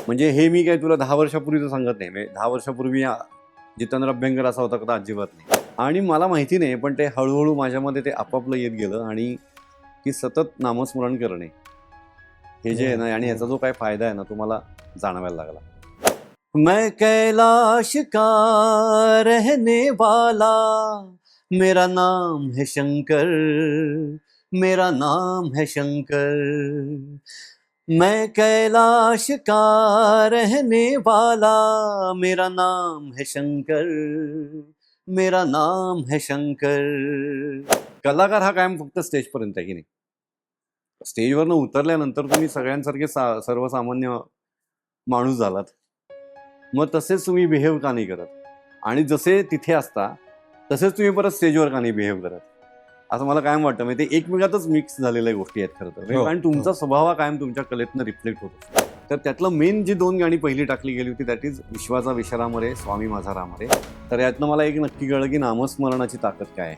म्हणजे हे मी काय तुला 10 वर्षापूर्वीचं सांगत नाही. म्हणजे 10 वर्षापूर्वी जितेंद्र अभ्यंकर असा होता का अजिबात नाही. आणि मला माहिती नाही, पण ते हळूहळू माझ्यामध्ये ते आपापलं येत गेलं आणि की सतत नामस्मरण करणे हे जे आहे ना, आणि याचा जो काय फायदा आहे ना, तो मला जाणवायला लागला. मैं कैलाश का रहने वाला, मेरा नाम है शंकर, मेरा नाम है शंकर. मैं कैलाश का रहने वाला, मेरा नाम है शंकर, मेरा नाम है शंकर. कलाकार हा कायम फक्त स्टेजपर्यंत आहे की नाही. स्टेजवरनं उतरल्यानंतर तुम्ही सगळ्यांसारखे सर्वसामान्य माणूस झालात. मग तसेच तुम्ही बिहेव का नाही करत? आणि जसे तिथे असता तसेच तुम्ही परत स्टेजवर का नाही बिहेव करत? असं मला कायम वाटतं. म्हणजे ते एकमेकातच मिक्स झालेल्या गोष्टी आहेत खरं तर. कारण तुमचा स्वभाव हा कायम तुमच्या कलेतनं रिफ्लेक्ट होतो. तर त्यातलं मेन जी 2 गाणी पहिली टाकली गेली होती दॅट इज विश्वाचा विश्राम रे, स्वामी माझा राम रे. तर यातनं मला एक नक्की कळलं की नामस्मरणाची ताकद काय आहे.